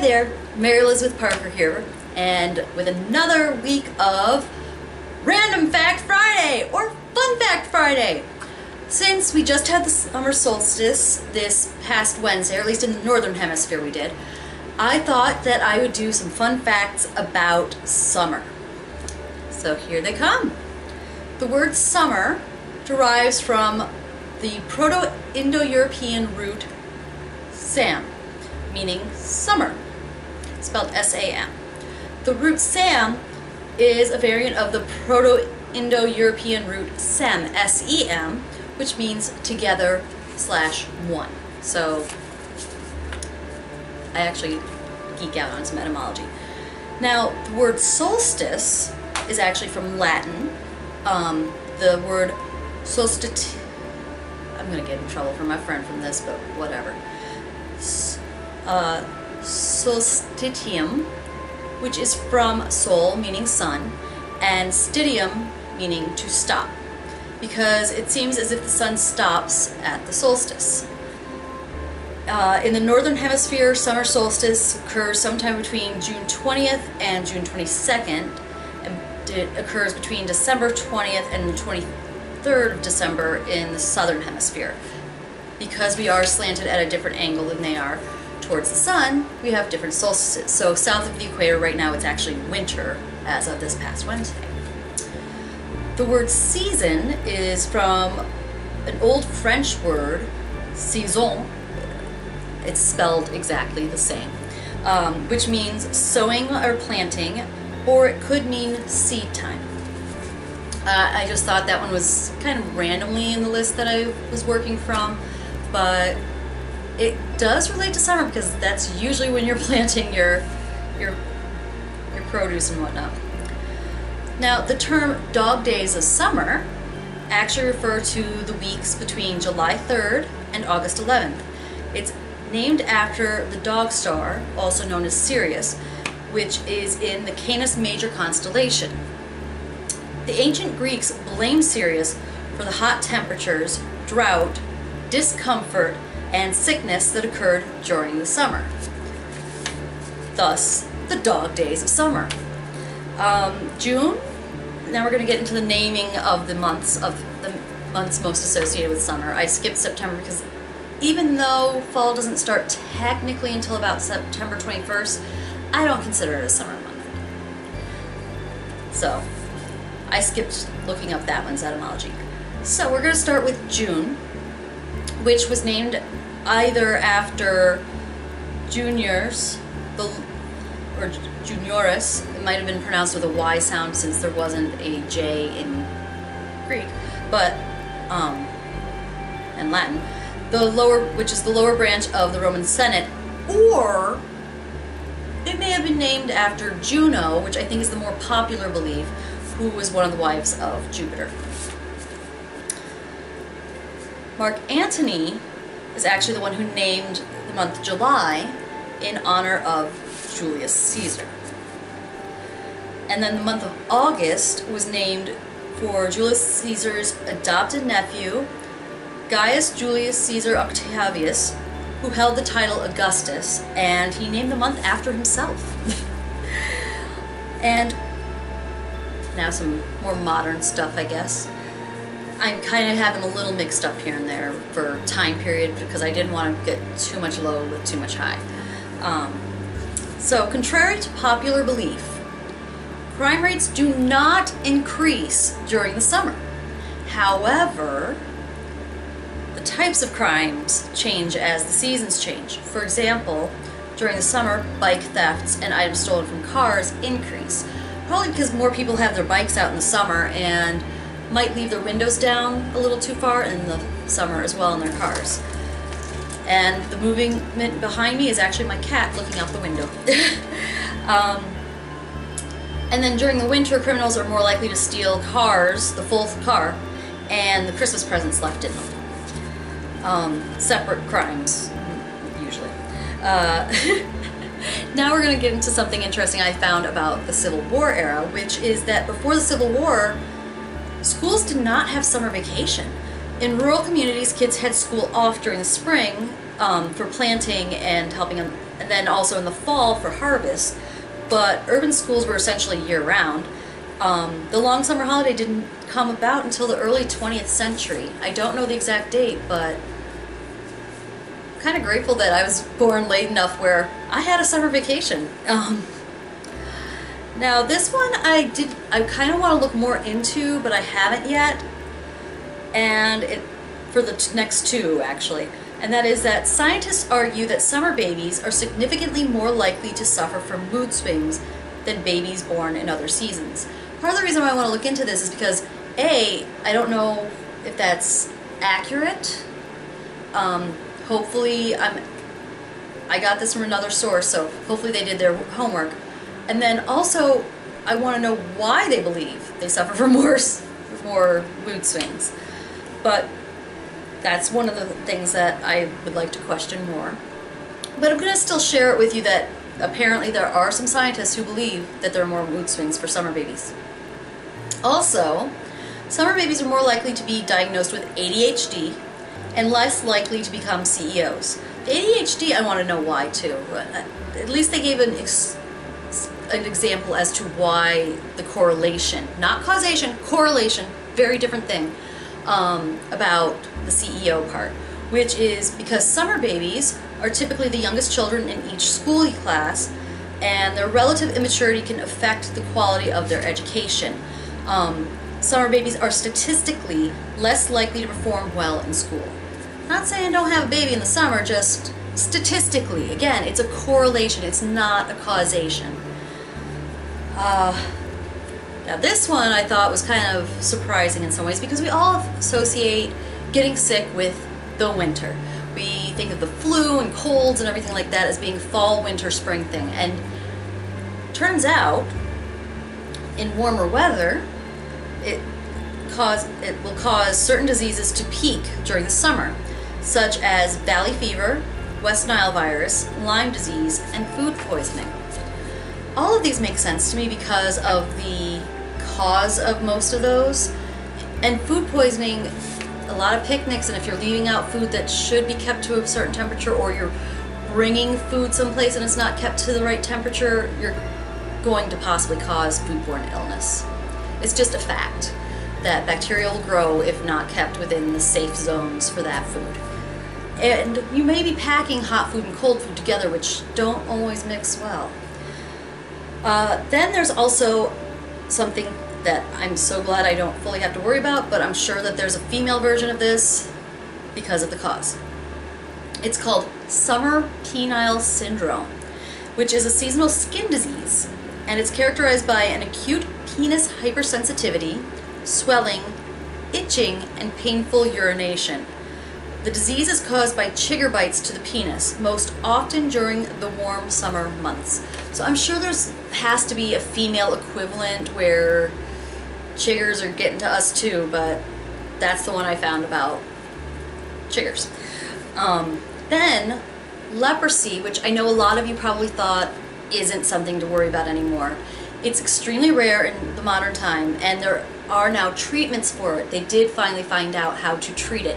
there, Mary Elizabeth Parker here, and with another week of Random Fact Friday, or Fun Fact Friday. Since we just had the summer solstice this past Wednesday, or at least in the Northern Hemisphere we did, I thought that I would do some fun facts about summer. So here they come. The word summer derives from the Proto-Indo-European root sam, meaning summer, spelled S-A-M. The root sam is a variant of the Proto-Indo-European root sem, S-E-M, which means together / one. So I actually geek out on some etymology. Now, the word solstice is actually from Latin. The word I'm going to get in trouble from my friend from this, but whatever. Solstitium, which is from sol, meaning sun, and stitium, meaning to stop, because it seems as if the sun stops at the solstice. In the Northern Hemisphere, summer solstice occurs sometime between June 20th and June 22nd, and it occurs between December 20th and 23rd of December in the Southern Hemisphere. Because we are slanted at a different angle than they are towards the sun, we have different solstices. So south of the equator right now it's actually winter as of this past Wednesday. The word season is from an old French word, saison. It's spelled exactly the same, which means sowing or planting, or it could mean seed time. I just thought that one was kind of randomly in the list that I was working from, but it does relate to summer because that's usually when you're planting your produce and whatnot. Now, the term dog days of summer actually refer to the weeks between July 3rd and August 11th. It's named after the dog star, also known as Sirius, which is in the Canis Major constellation. The ancient Greeks blamed Sirius for the hot temperatures, drought, discomfort, and sickness that occurred during the summer. Thus, the dog days of summer. June, now we're going to get into the naming of the months most associated with summer. I skipped September because even though fall doesn't start technically until about September 21st, I don't consider it a summer month. So I skipped looking up that one's etymology. So we're going to start with June, which was named either after Juniors, or Junioris. It might have been pronounced with a Y sound since there wasn't a J in Greek, but in Latin, which is the lower branch of the Roman Senate, or it may have been named after Juno, which I think is the more popular belief, who was one of the wives of Jupiter. Mark Antony is actually the one who named the month July in honor of Julius Caesar. And then the month of August was named for Julius Caesar's adopted nephew, Gaius Julius Caesar Octavius, who held the title Augustus, and he named the month after himself. And now some more modern stuff, I guess. I'm kind of having a little mixed up here and there for time period because I didn't want to get too much low with too much high. So, contrary to popular belief, crime rates do not increase during the summer. However, the types of crimes change as the seasons change. For example, during the summer, bike thefts and items stolen from cars increase. Probably because more people have their bikes out in the summer and might leave their windows down a little too far in the summer as well in their cars. And the movement behind me is actually my cat looking out the window. And then during the winter, criminals are more likely to steal cars, the full car, and the Christmas presents left in them. Separate crimes, usually. Now we're going to get into something interesting I found about the Civil War era, which is that before the Civil War, schools did not have summer vacation. In rural communities, kids had school off during the spring for planting and helping and then also in the fall for harvest. But urban schools were essentially year-round. The long summer holiday didn't come about until the early 20th century. I don't know the exact date, but I'm kind of grateful that I was born late enough where I had a summer vacation. Now this one I kind of want to look more into, but I haven't yet, and for the next two actually. And that is that scientists argue that summer babies are significantly more likely to suffer from mood swings than babies born in other seasons. Part of the reason why I want to look into this is because I don't know if that's accurate. Hopefully I got this from another source, so hopefully they did their homework. And then also I want to know why they believe they suffer from more mood swings. But that's one of the things that I would like to question more. But I'm going to still share it with you that apparently there are some scientists who believe that there are more mood swings for summer babies. Also, summer babies are more likely to be diagnosed with ADHD and less likely to become CEOs. The ADHD, I want to know why too. At least they gave an example as to why the correlation, not causation, correlation, very different thing, about the CEO part, which is because summer babies are typically the youngest children in each school class, and their relative immaturity can affect the quality of their education. Summer babies are statistically less likely to perform well in school. Not saying don't have a baby in the summer, just statistically. Again, it's a correlation, it's not a causation. Now this one I thought was kind of surprising in some ways because we all associate getting sick with the winter. We think of the flu and colds and everything like that as being fall, winter, spring thing. And turns out, in warmer weather, it will cause certain diseases to peak during the summer, such as valley fever, West Nile virus, Lyme disease, and food poisoning. All of these make sense to me because of the cause of most of those. And food poisoning, a lot of picnics, and if you're leaving out food that should be kept to a certain temperature, or you're bringing food someplace and it's not kept to the right temperature, you're going to possibly cause foodborne illness. It's just a fact that bacteria will grow if not kept within the safe zones for that food. And you may be packing hot food and cold food together, which don't always mix well. Then there's also something that I'm so glad I don't fully have to worry about, but I'm sure that there's a female version of this because of the cause. It's called summer penile syndrome, which is a seasonal skin disease, and it's characterized by an acute penis hypersensitivity, swelling, itching, and painful urination. The disease is caused by chigger bites to the penis, most often during the warm summer months. So I'm sure has to be a female equivalent where chiggers are getting to us too, but that's the one I found about chiggers. Then leprosy, which I know a lot of you probably thought isn't something to worry about anymore. It's extremely rare in the modern time, and there are now treatments for it. They did finally find out how to treat it,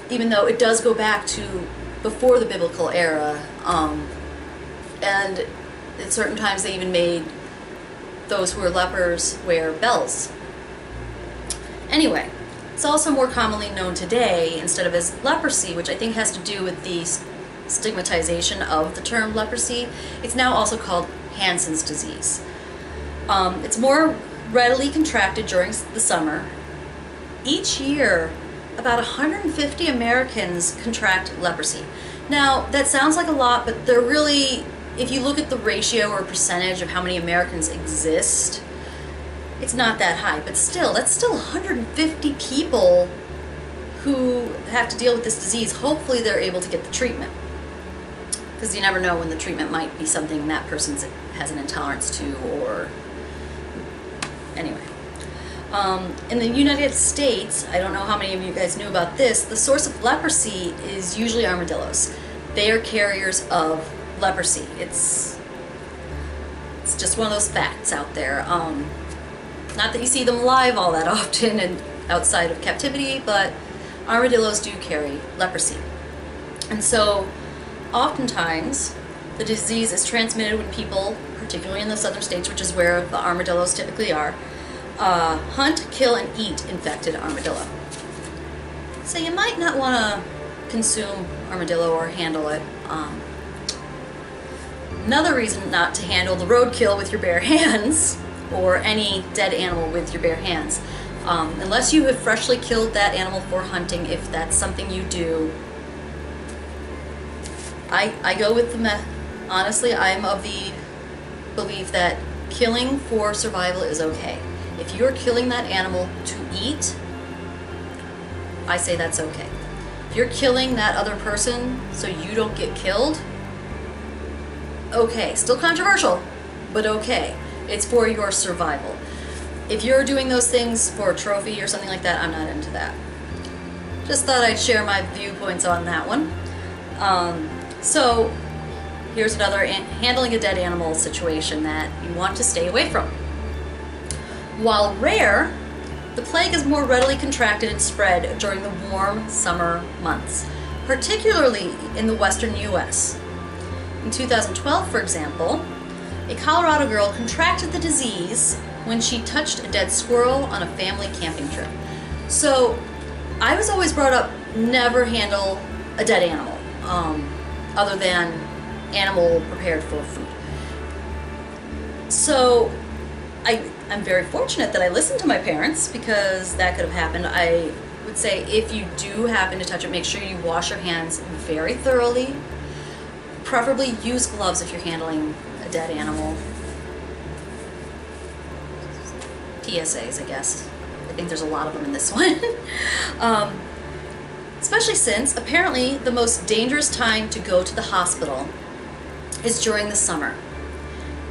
even though it does go back to before the biblical era, and at certain times they even made those who were lepers wear bells. Anyway, it's also more commonly known today, instead of as leprosy, which I think has to do with the stigmatization of the term leprosy, it's now also called Hansen's disease. It's more readily contracted during the summer. Each year, about 150 Americans contract leprosy. Now, that sounds like a lot, but they're really, if you look at the ratio or percentage of how many Americans exist, it's not that high. But still, that's still 150 people who have to deal with this disease. Hopefully they're able to get the treatment, because you never know when the treatment might be something that person has an intolerance to, or anyway. In the United States, I don't know how many of you guys knew about this, the source of leprosy is usually armadillos. They are carriers of leprosy. It's just one of those facts out there. Not that you see them live all that often and outside of captivity, but armadillos do carry leprosy. And so oftentimes The disease is transmitted when people, particularly in the southern states, which is where the armadillos typically are, hunt, kill, and eat infected armadillo. So you might not want to consume armadillo or handle it. Another reason not to handle the roadkill with your bare hands, or any dead animal with your bare hands, unless you have freshly killed that animal for hunting, if that's something you do. I go with honestly, I'm of the belief that killing for survival is okay. If you're killing that animal to eat, I say that's okay. If you're killing that other person so you don't get killed, okay. Still controversial, but okay. It's for your survival. If you're doing those things for a trophy or something like that, I'm not into that. Just thought I'd share my viewpoints on that one. So here's another handling a dead animal situation that you want to stay away from. While rare, the plague is more readily contracted and spread during the warm summer months, particularly in the western U.S. In 2012, for example, a Colorado girl contracted the disease when she touched a dead squirrel on a family camping trip. So I was always brought up, never handle a dead animal, other than animal prepared for food. So I'm very fortunate that I listened to my parents, because that could have happened. I would say if you do happen to touch it, make sure you wash your hands very thoroughly. Preferably use gloves if you're handling a dead animal. PSAs, I guess. I think there's a lot of them in this one. Especially since apparently the most dangerous time to go to the hospital is during the summer,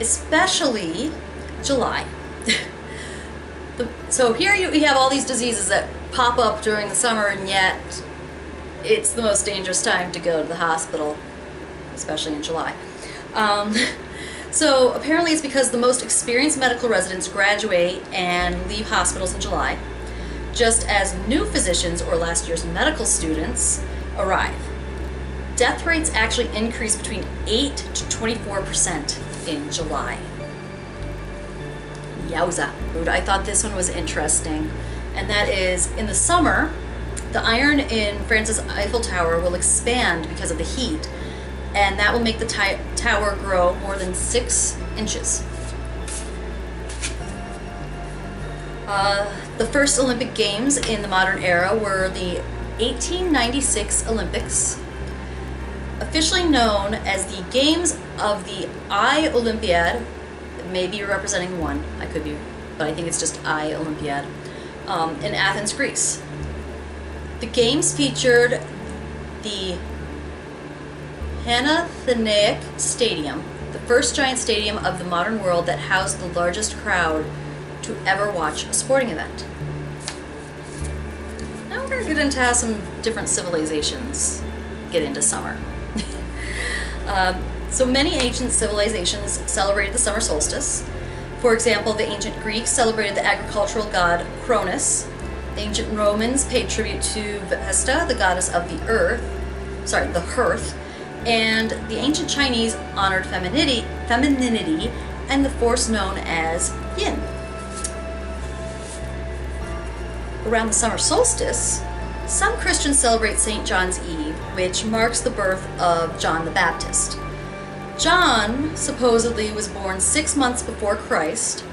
especially July. So here you have all these diseases that pop up during the summer, and yet it's the most dangerous time to go to the hospital, especially in July. So apparently it's because the most experienced medical residents graduate and leave hospitals in July, just as new physicians or last year's medical students arrive. Death rates actually increase between 8 to 24% in July. Yowza. I thought this one was interesting. And that is, in the summer, the iron in France's Eiffel Tower will expand because of the heat, and that will make the tower grow more than 6 inches. The first Olympic Games in the modern era were the 1896 Olympics, officially known as the Games of the Eye Olympiad. Maybe you're representing one, I could be, but I think it's just Eye Olympiad, in Athens, Greece. The games featured the Panathinaik Stadium, the first giant stadium of the modern world that housed the largest crowd to ever watch a sporting event. Now we're going to get into how some different civilizations get into summer. So many ancient civilizations celebrated the summer solstice. For example, the ancient Greeks celebrated the agricultural god Cronus. The ancient Romans paid tribute to Vesta, the goddess of the hearth, and the ancient Chinese honored femininity and the force known as yin. Around the summer solstice, some Christians celebrate St. John's Eve, which marks the birth of John the Baptist. John supposedly was born 6 months before Christ,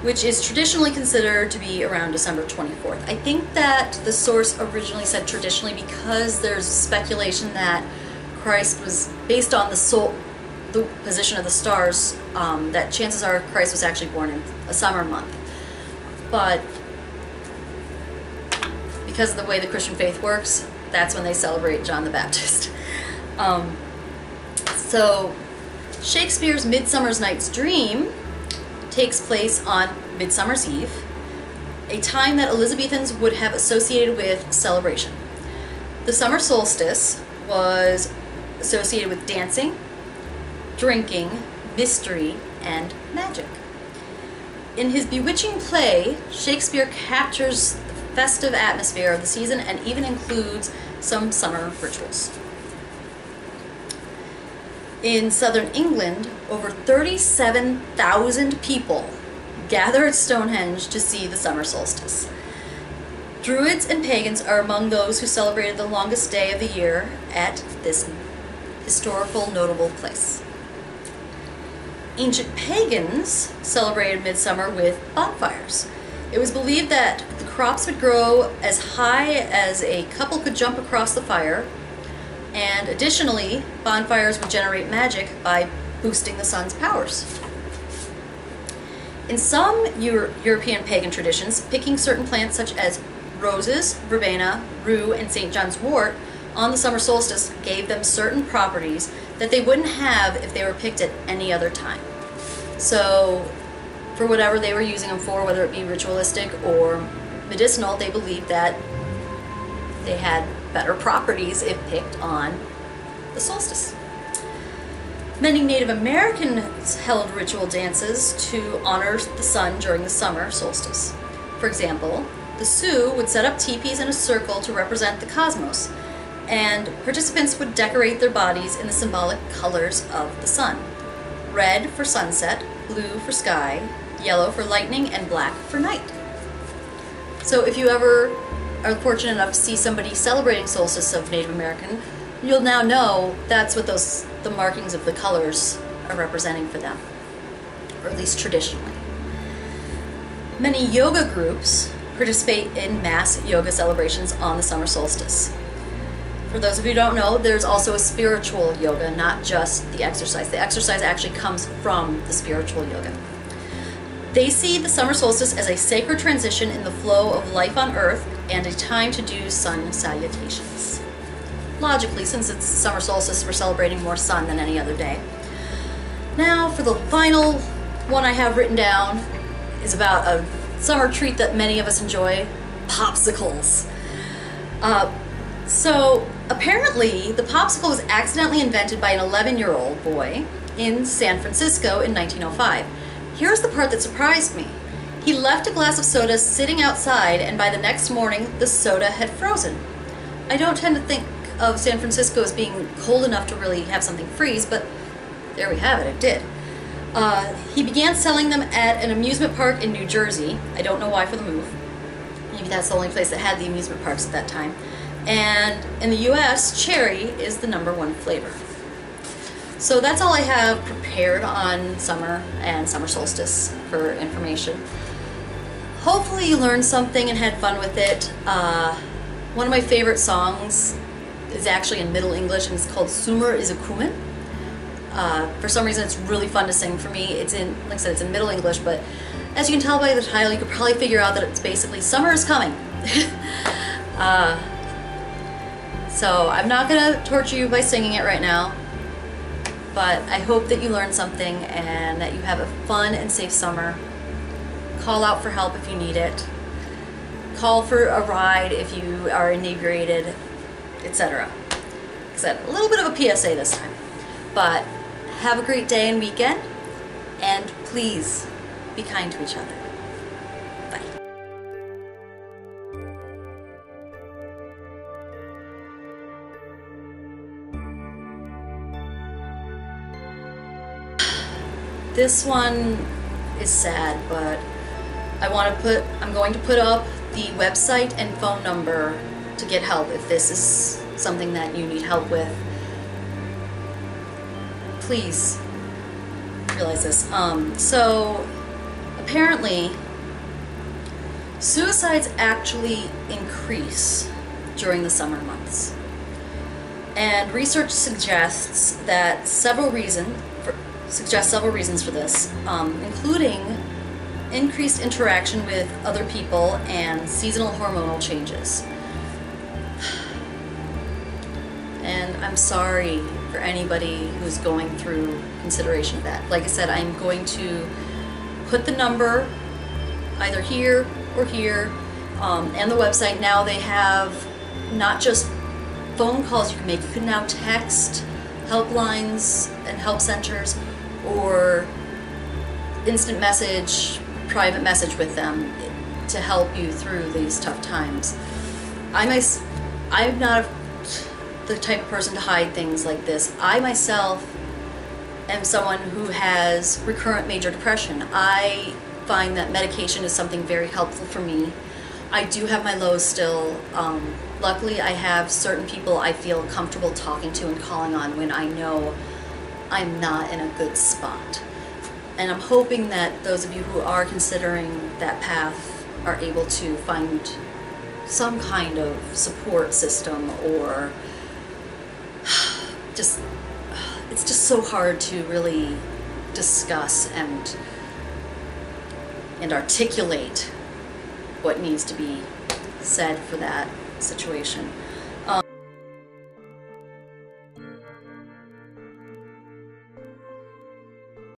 which is traditionally considered to be around December 24th. I think that the source originally said traditionally because there's speculation that Christ was based on the position of the stars, that chances are Christ was actually born in a summer month. But because of the way the Christian faith works, that's when they celebrate John the Baptist. So Shakespeare's Midsummer Night's Dream takes place on Midsummer's Eve, a time that Elizabethans would have associated with celebration. The summer solstice was associated with dancing, drinking, mystery, and magic. In his bewitching play, Shakespeare captures the festive atmosphere of the season and even includes some summer rituals. In southern England, over 37,000 people gather at Stonehenge to see the summer solstice. Druids and pagans are among those who celebrated the longest day of the year at this historical, notable place. Ancient pagans celebrated midsummer with bonfires. It was believed that the crops would grow as high as a couple could jump across the fire, and additionally, bonfires would generate magic by boosting the sun's powers. In some European pagan traditions, picking certain plants such as roses, verbena, rue, and St. John's wort on the summer solstice gave them certain properties that they wouldn't have if they were picked at any other time. So, for whatever they were using them for, whether it be ritualistic or medicinal, they believed that they had better properties if picked on the solstice. Many Native Americans held ritual dances to honor the sun during the summer solstice. For example, the Sioux would set up teepees in a circle to represent the cosmos, and participants would decorate their bodies in the symbolic colors of the sun. Red for sunset, blue for sky, yellow for lightning, and black for night. So if you ever are fortunate enough to see somebody celebrating solstice of Native American, you'll now know that's what the markings of the colors are representing for them, or at least traditionally. Many yoga groups participate in mass yoga celebrations on the summer solstice. For those of you who don't know, there's also a spiritual yoga, not just the exercise. The exercise actually comes from the spiritual yoga. They see the summer solstice as a sacred transition in the flow of life on Earth and a time to do sun salutations. Logically, since it's summer solstice, we're celebrating more sun than any other day. Now, for the final one I have written down is about a summer treat that many of us enjoy, popsicles. So apparently, the popsicle was accidentally invented by an 11-year-old boy in San Francisco in 1905. Here's the part that surprised me. He left a glass of soda sitting outside, and by the next morning, the soda had frozen. I don't tend to think of San Francisco as being cold enough to really have something freeze, but there we have it, it did. He began selling them at an amusement park in New Jersey. I don't know why for the move. Maybe that's the only place that had the amusement parks at that time. And in the US, cherry is the #1 flavor. So that's all I have prepared on summer and summer solstice for information. Hopefully you learned something and had fun with it. One of my favorite songs is actually in Middle English, and it's called Summer is a Kumen. For some reason it's really fun to sing for me. It's in, like I said, it's in Middle English, but as you can tell by the title, you could probably figure out that it's basically summer is coming. So I'm not gonna torture you by singing it right now, but I hope that you learned something and that you have a fun and safe summer. Call out for help if you need it. Call for a ride if you are inebriated, etc. Like I said, a little bit of a PSA this time. But have a great day and weekend, and please be kind to each other. Bye. This one is sad, but I'm going to put up the website and phone number to get help if this is something that you need help with. Please realize this. So apparently suicides actually increase during the summer months, and research suggests several reasons for this, including increased interaction with other people and seasonal hormonal changes. And I'm sorry for anybody who's going through consideration of that. Like I said, I'm going to put the number either here or here, and the website. Now they have not just phone calls you can make, you can now text helplines and help centers, or instant message, private message with them to help you through these tough times. I'm not the type of person to hide things like this. I myself am someone who has recurrent major depression. I find that medication is something very helpful for me. I do have my lows still. Luckily, I have certain people I feel comfortable talking to and calling on when I know I'm not in a good spot. And I'm hoping that those of you who are considering that path are able to find some kind of support system, or just, it's just so hard to really discuss and articulate what needs to be said for that situation.